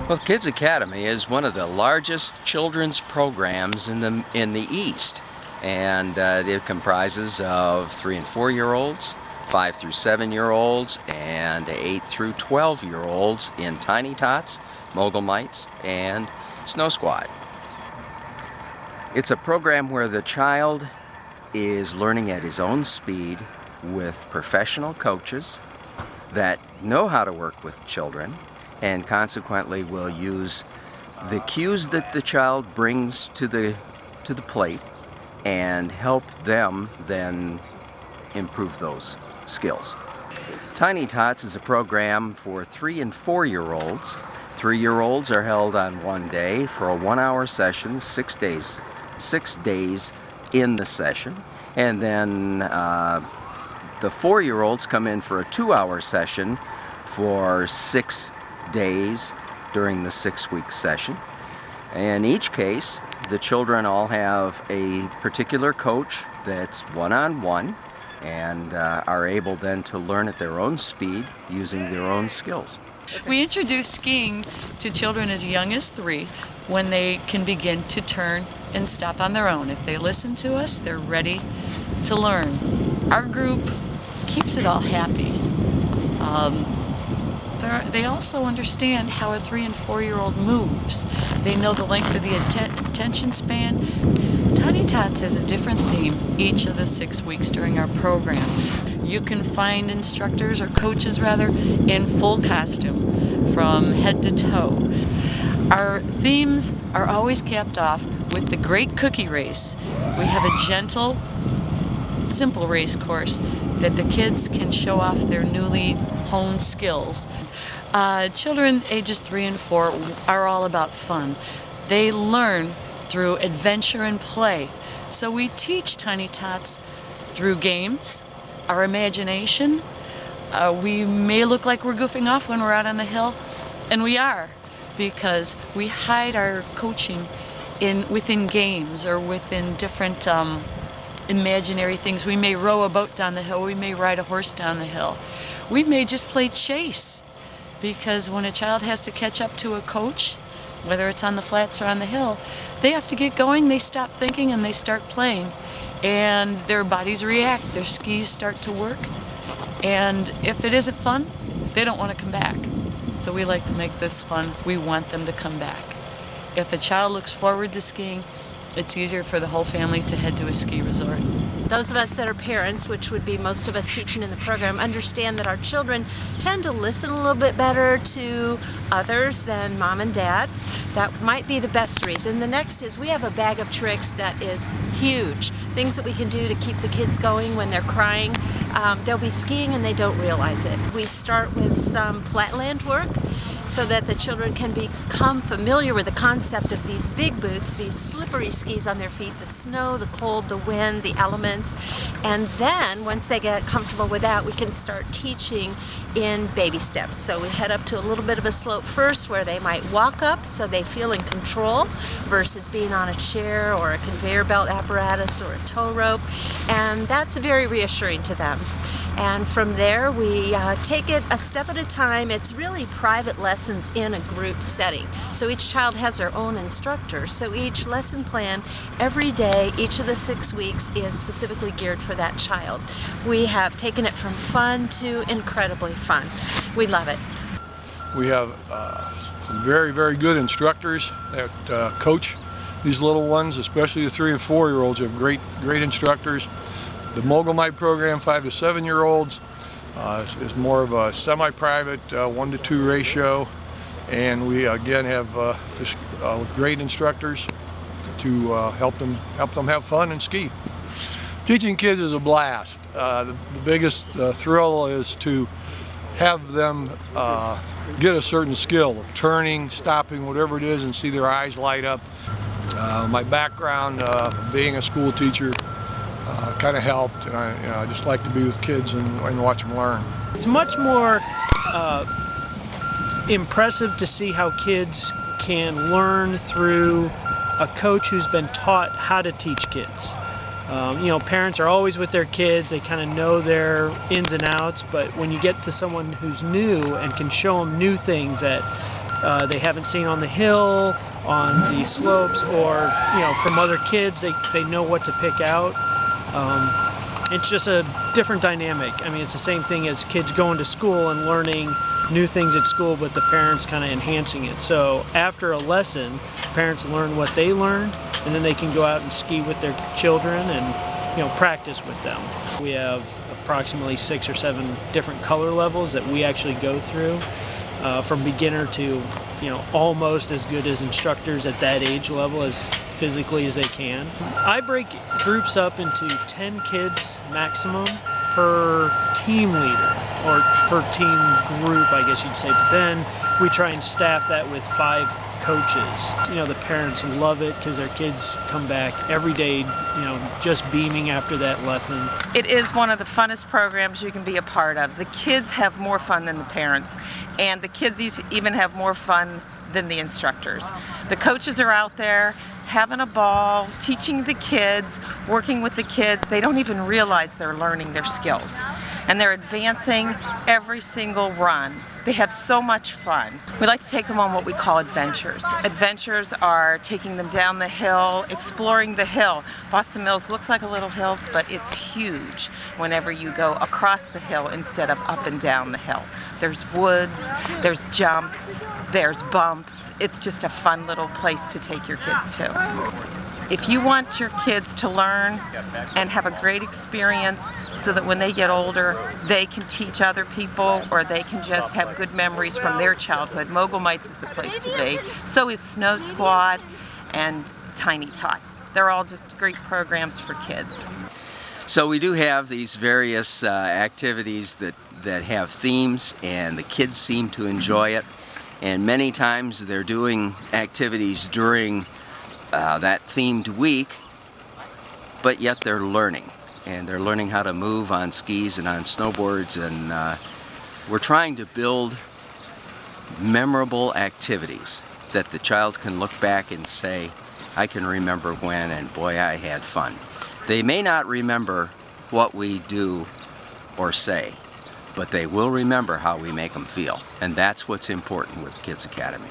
Well, Kids Academy is one of the largest children's programs in the East, and it comprises of 3 and 4-year-olds, 5 through 7-year-olds, and 8 through 12-year-olds in Tiny Tots, Mogul Mites, and Snow Squad. It's a program where the child is learning at his own speed with professional coaches that know how to work with children, and consequently will use the cues that the child brings to the plate and help them then improve those skills. Tiny Tots is a program for 3 and 4-year-olds. 3-year-olds are held on one day for a 1-hour session, 6 days in the session, and then the 4-year-olds come in for a 2-hour session for 6 days during the 6-week session. In each case, the children all have a particular coach that's one-on-one and are able then to learn at their own speed using their own skills. We introduce skiing to children as young as 3 when they can begin to turn and stop on their own. If they listen to us, they're ready to learn. Our group keeps it all happy. They also understand how a 3 and 4-year-old moves. They know the length of the attention span. Tiny Tots has a different theme each of the 6 weeks during our program. You can find instructors, or coaches rather, in full costume from head to toe. Our themes are always capped off with the Great Cookie Race. We have a gentle, simple race course that the kids can show off their newly honed skills. Children ages 3 and 4 are all about fun. They learn through adventure and play. So we teach Tiny Tots through games, our imagination. We may look like we're goofing off when we're out on the hill, and we are, because we hide our coaching within games or within different imaginary things. We may row a boat down the hill, we may ride a horse down the hill. We may just play chase, because when a child has to catch up to a coach, whether it's on the flats or on the hill, they have to get going, they stop thinking and they start playing, and their bodies react, their skis start to work, and if it isn't fun, they don't want to come back. So we like to make this fun. We want them to come back. If a child looks forward to skiing, it's easier for the whole family to head to a ski resort. Those of us that are parents, which would be most of us teaching in the program, understand that our children tend to listen a little bit better to others than mom and dad. That might be the best reason. The next is we have a bag of tricks that is huge. Things that we can do to keep the kids going when they're crying. They'll be skiing and they don't realize it. We start with some flatland work, so that the children can become familiar with the concept of these big boots, these slippery skis on their feet, the snow, the cold, the wind, the elements. And then, once they get comfortable with that, we can start teaching in baby steps. So we head up to a little bit of a slope first where they might walk up so they feel in control versus being on a chair or a conveyor belt apparatus or a tow rope. And that's very reassuring to them. And from there, we take it a step at a time. It's really private lessons in a group setting. So each child has their own instructor. So each lesson plan every day, each of the 6 weeks, is specifically geared for that child. We have taken it from fun to incredibly fun. We love it. We have some very, very good instructors that coach these little ones, especially the 3 and 4-year-olds. We have great instructors. The Mogul Mite program, 5 to 7-year-olds, is more of a semi-private 1-to-2 ratio, and we again have just great instructors to help them have fun and ski. Teaching kids is a blast. The biggest thrill is to have them get a certain skill of turning, stopping, whatever it is, and see their eyes light up. My background, being a school teacher, kind of helped, and I just like to be with kids and watch them learn. It's much more impressive to see how kids can learn through a coach who's been taught how to teach kids. Parents are always with their kids, they kind of know their ins and outs, but when you get to someone who's new and can show them new things that they haven't seen on the hill, on the slopes, or from other kids. They know what to pick out. It's just a different dynamic. I mean, it's the same thing as kids going to school and learning new things at school, but the parents kind of enhancing it. So after a lesson, parents learn what they learned, and then they can go out and ski with their children and practice with them. We have approximately 6 or 7 different color levels that we actually go through, from beginner to almost as good as instructors at that age level as physically as they can. I break groups up into 10 kids maximum per team leader, or per team group, I guess you'd say. But then we try and staff that with 5 coaches. The parents love it because their kids come back every day, just beaming after that lesson. It is one of the funnest programs you can be a part of. The kids have more fun than the parents, and the kids even have more fun than the instructors. The coaches are out there having a ball, teaching the kids, working with the kids. They don't even realize they're learning their skills, and they're advancing every single run. They have so much fun. We like to take them on what we call adventures. Adventures are taking them down the hill, exploring the hill. Boston Mills looks like a little hill, but it's huge whenever you go across the hill instead of up and down the hill. There's woods, there's jumps, there's bumps. It's just a fun little place to take your kids to. If you want your kids to learn and have a great experience so that when they get older, they can teach other people, or they can just have good memories from their childhood, Mogul Mites is the place to be. So is Snow Squad and Tiny Tots. They're all just great programs for kids. So we do have these various activities that have themes, and the kids seem to enjoy it. And many times they're doing activities during that themed week, but yet they're learning. And they're learning how to move on skis and on snowboards, and we're trying to build memorable activities that the child can look back and say, I can remember when, and boy, I had fun. They may not remember what we do or say, but they will remember how we make them feel. And that's what's important with Kids Academy.